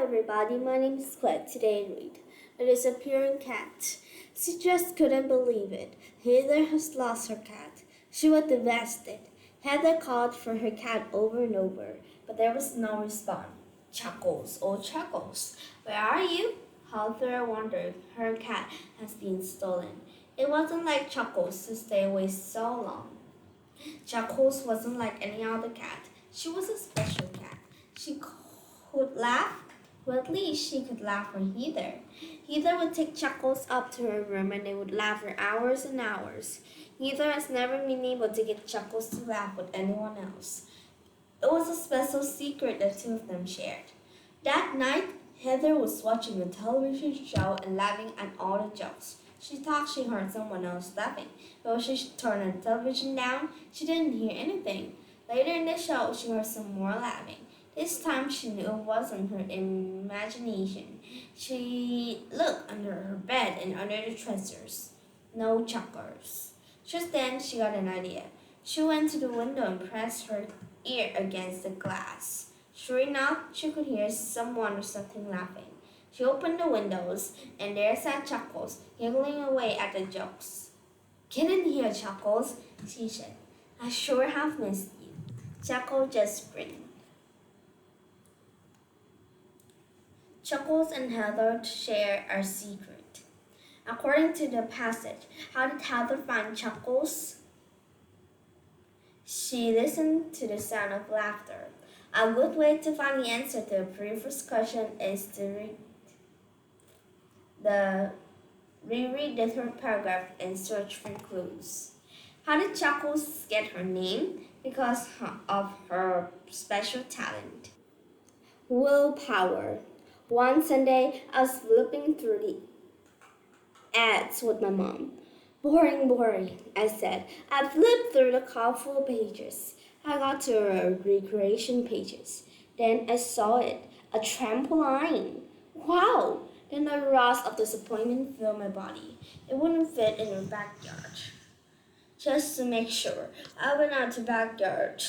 everybody, my name is Claire. Today I read The Disappearing Cat. She just couldn't believe it. Heather has lost her cat. She was devastated. Heather called for her cat over and over, but there was no response. Chuckles, oh Chuckles, where are you? Heather wondered. Her cat has been stolen. It wasn't like Chuckles to stay away so long. Chuckles wasn't like any other cat. She was a special cat. She could laugh. Well, at least she could laugh for Heather. Heather would take Chuckles up to her room and they would laugh for hours and hours. Heather has never been able to get Chuckles to laugh with anyone else. It was a special secret the two of them shared. That night, Heather was watching a television show and laughing at all the jokes. She thought she heard someone else laughing, but when she turned the television down, she didn't hear anything. Later in the show, she heard some more laughing. This time she knew it wasn't her imagination. She looked under her bed and under the dressers. No Chuckles. Just then she got an idea. She went to the window and pressed her ear against the glass. Sure enough, she could hear someone or something laughing. She opened the windows, and there sat Chuckles, giggling away at the jokes. "Get in here, Chuckles," she said. "I sure have missed you." Chuckles just grinned. Chuckles and Heather share a secret. According to the passage, how did Heather find Chuckles? She listened to the sound of laughter. A good way to find the answer to the previous question is to reread the third paragraph and search for clues. How did Chuckles get her name? Because of her special talent. Willpower. One Sunday, I was flipping through the ads with my mom. Boring, I said. I flipped through the colorful pages. I got to recreation pages. Then I saw it, a trampoline. Wow! Then a rush of disappointment filled my body. It wouldn't fit in the backyard. Just to make sure, I went out to the backyard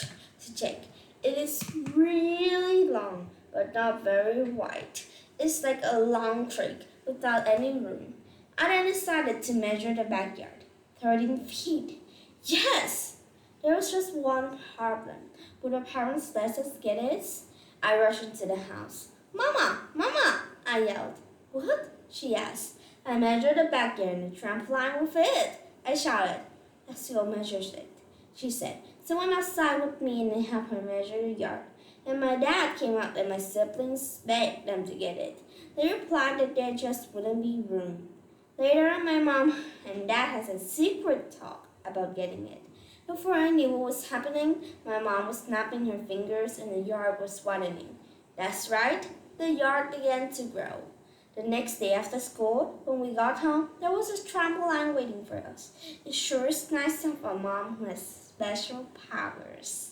to check. It is really long, but not very wide. It's like a long tree without any room. I then decided to measure the backyard. 13 feet. Yes! There was just one problem. Would my parents let us get it? I rushed into the house. Mama! I yelled. What? She asked. I measured the backyard and the trampoline with it. I shouted. I still measures it, she said. So went outside with me and they helped her measure the yard. And my dad came out and my siblings begged them to get it. They replied that there just wouldn't be room. Later, my mom and dad had a secret talk about getting it. Before I knew what was happening, my mom was snapping her fingers and the yard was widening. That's right, the yard began to grow. The next day after school, when we got home, there was a trampoline waiting for us. It sure is nice to have a mom who has special powers.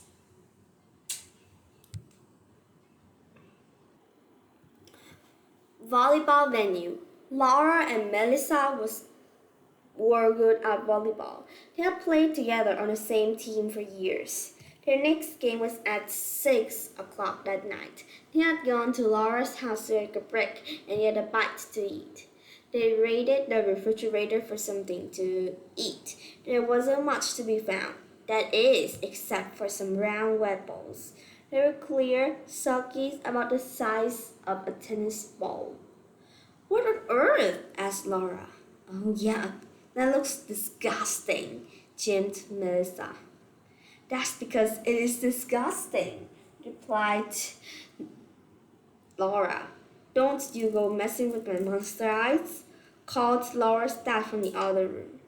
Volleyball venue. Laura and Melissa were good at volleyball. They had played together on the same team for years. Their next game was at 6 o'clock that night. They had gone to Laura's house to take a break and get a bite to eat. They raided the refrigerator for something to eat. There wasn't much to be found. That is, except for some round wet balls. They were clear, silky, about the size of a tennis ball. What on earth? Asked Laura. Oh, yeah, that looks disgusting, gibed Melissa. That's because it is disgusting, replied Laura. Don't you go messing with my monster eyes, called Laura's dad from the other room.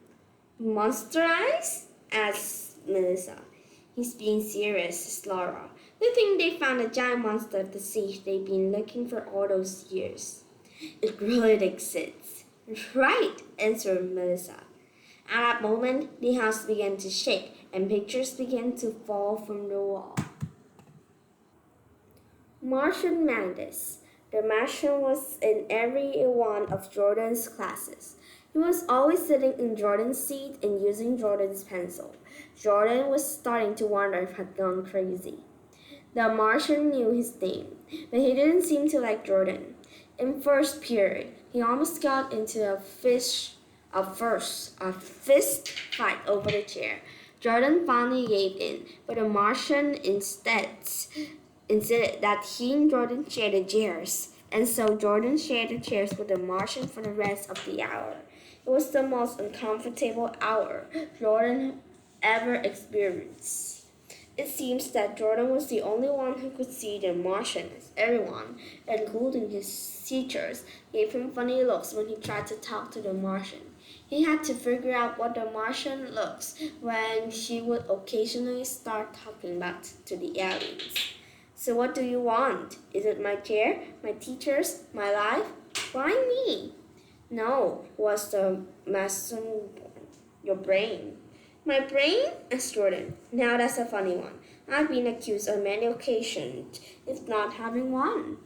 Monster eyes? Asked Melissa. He's being serious, says Laura. They think they found a giant monster of the sea they've been looking for all those years. It really exists. Right, answered Melissa. At that moment, the house began to shake and pictures began to fall from the wall. Martian Madness. The Martian was in every one of Jordan's classes. He was always sitting in Jordan's seat and using Jordan's pencil. Jordan was starting to wonder if he had gone crazy. The Martian knew his name, but he didn't seem to like Jordan. In first period, he almost got into a fist fight over the chair. Jordan finally gave in, but the Martian instead insisted that he and Jordan share the chairs, and so Jordan shared the chairs with the Martian for the rest of the hour. It was the most uncomfortable hour Jordan ever experienced. It seems that Jordan was the only one who could see the Martian, as everyone, including his teachers, gave him funny looks when he tried to talk to the Martian. He had to figure out what the Martian looks when she would occasionally start talking back to the aliens. So what do you want? Is it my chair, my teachers, my life? Why me? No, was the Mason your brain? My brain? Asked Jordan. Now that's a funny one. I've been accused on many occasions of not having one.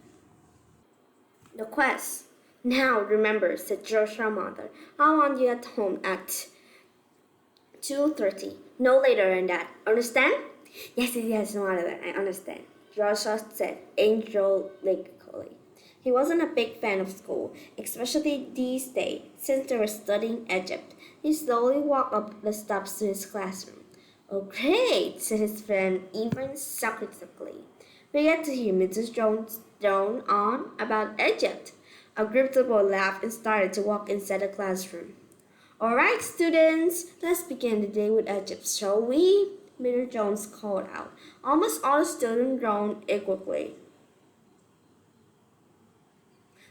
The quest. Now remember, said Joshua's mother. I want you at home at 2:30. No later than that. Understand? Yes, mother. I understand. Joshua said angelically. He wasn't a big fan of school, especially these days, since they were studying Egypt. He slowly walked up the steps to his classroom. Oh, great, said his friend, even sarcastically. We get to hear Mrs. Jones drone on about Egypt. A group of boys laughed and started to walk inside the classroom. All right, students, let's begin the day with Egypt, shall we? Mr. Jones called out. Almost all the students groaned equally.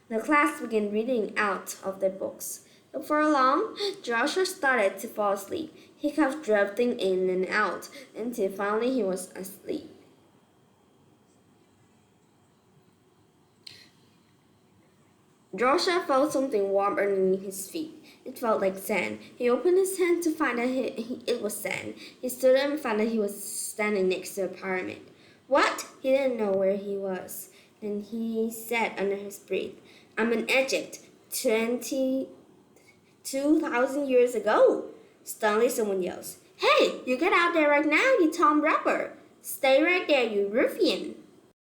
The class began reading out of their books. Before long, Joshua started to fall asleep. He kept drifting in and out until finally he was asleep. Joshua felt something warm underneath his feet. It felt like sand. He opened his hand to find that it was sand. He stood up and found that he was standing next to a pyramid. What? He didn't know where he was. Then he said under his breath, I'm in Egypt, 22,000 years ago. Suddenly someone yells, Hey, you get out there right now, you Tom Rapper. Stay right there, you ruffian.